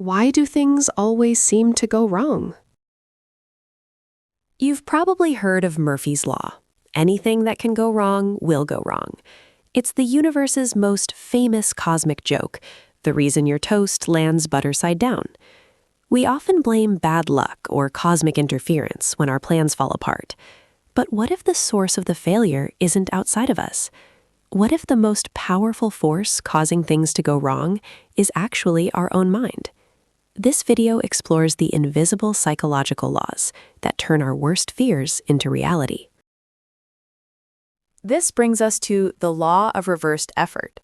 Why do things always seem to go wrong? You've probably heard of Murphy's Law. Anything that can go wrong will go wrong. It's the universe's most famous cosmic joke, the reason your toast lands butter side down. We often blame bad luck or cosmic interference when our plans fall apart. But what if the source of the failure isn't outside of us? What if the most powerful force causing things to go wrong is actually our own mind? This video explores the invisible psychological laws that turn our worst fears into reality. This brings us to the law of reversed effort.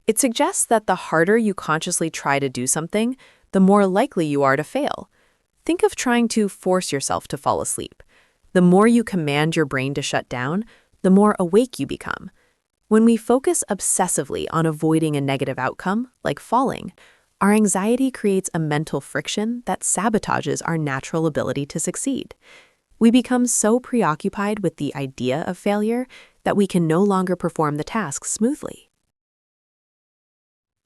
It suggests that the harder you consciously try to do something, the more likely you are to fail. Think of trying to force yourself to fall asleep. The more you command your brain to shut down, the more awake you become. When we focus obsessively on avoiding a negative outcome, like falling, our anxiety creates a mental friction that sabotages our natural ability to succeed. We become so preoccupied with the idea of failure that we can no longer perform the task smoothly.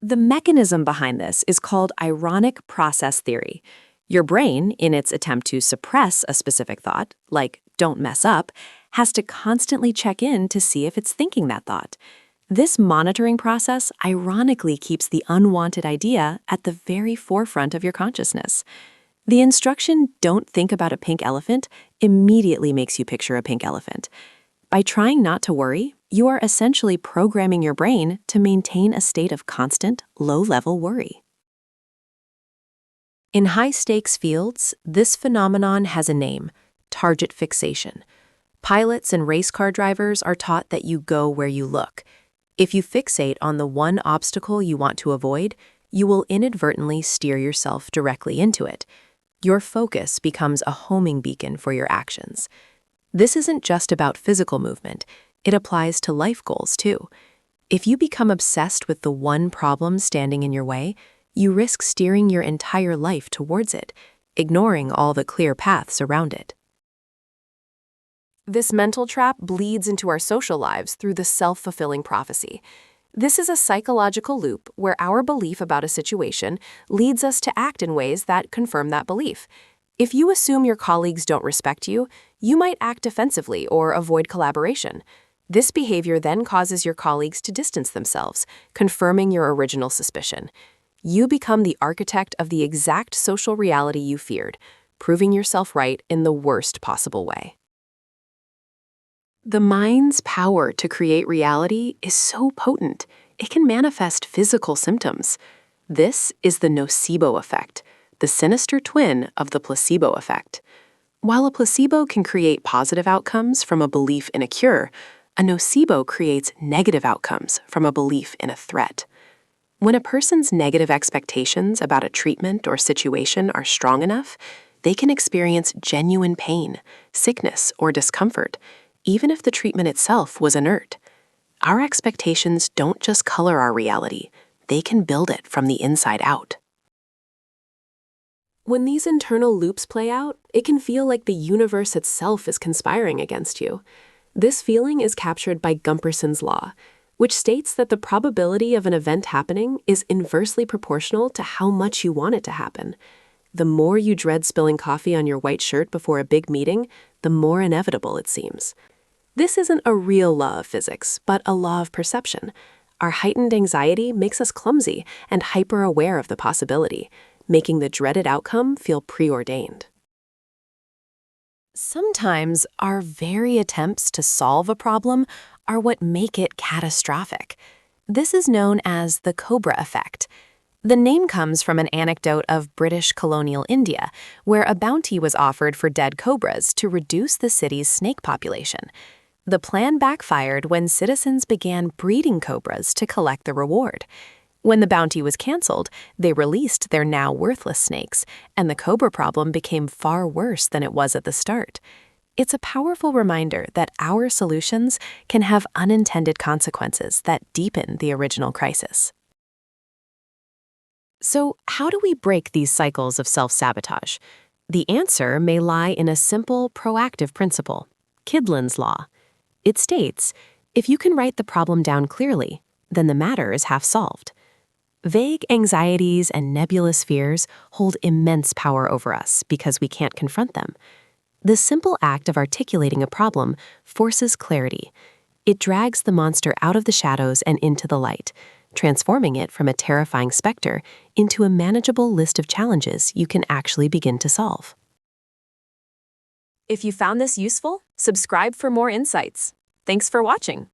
The mechanism behind this is called ironic process theory. Your brain, in its attempt to suppress a specific thought, like don't mess up, has to constantly check in to see if it's thinking that thought. This monitoring process ironically keeps the unwanted idea at the very forefront of your consciousness. The instruction, "Don't think about a pink elephant," immediately makes you picture a pink elephant. By trying not to worry, you are essentially programming your brain to maintain a state of constant, low-level worry. In high-stakes fields, this phenomenon has a name: target fixation. Pilots and race car drivers are taught that you go where you look. If you fixate on the one obstacle you want to avoid, you will inadvertently steer yourself directly into it. Your focus becomes a homing beacon for your actions. This isn't just about physical movement. It applies to life goals, too. If you become obsessed with the one problem standing in your way, you risk steering your entire life towards it, ignoring all the clear paths around it. This mental trap bleeds into our social lives through the self-fulfilling prophecy. This is a psychological loop where our belief about a situation leads us to act in ways that confirm that belief. If you assume your colleagues don't respect you, you might act defensively or avoid collaboration. This behavior then causes your colleagues to distance themselves, confirming your original suspicion. You become the architect of the exact social reality you feared, proving yourself right in the worst possible way. The mind's power to create reality is so potent, it can manifest physical symptoms. This is the nocebo effect, the sinister twin of the placebo effect. While a placebo can create positive outcomes from a belief in a cure, a nocebo creates negative outcomes from a belief in a threat. When a person's negative expectations about a treatment or situation are strong enough, they can experience genuine pain, sickness, or discomfort, even if the treatment itself was inert. Our expectations don't just color our reality, they can build it from the inside out. When these internal loops play out, it can feel like the universe itself is conspiring against you. This feeling is captured by Gumperson's law, which states that the probability of an event happening is inversely proportional to how much you want it to happen. The more you dread spilling coffee on your white shirt before a big meeting, the more inevitable it seems. This isn't a real law of physics, but a law of perception. Our heightened anxiety makes us clumsy and hyper-aware of the possibility, making the dreaded outcome feel preordained. Sometimes our very attempts to solve a problem are what make it catastrophic. This is known as the cobra effect. The name comes from an anecdote of British colonial India, where a bounty was offered for dead cobras to reduce the city's snake population. The plan backfired when citizens began breeding cobras to collect the reward. When the bounty was canceled, they released their now worthless snakes, and the cobra problem became far worse than it was at the start. It's a powerful reminder that our solutions can have unintended consequences that deepen the original crisis. So, how do we break these cycles of self-sabotage? The answer may lie in a simple, proactive principle: Kydland's Law. It states, if you can write the problem down clearly, then the matter is half solved. Vague anxieties and nebulous fears hold immense power over us because we can't confront them. The simple act of articulating a problem forces clarity. It drags the monster out of the shadows and into the light, transforming it from a terrifying specter into a manageable list of challenges you can actually begin to solve. If you found this useful, subscribe for more insights. Thanks for watching.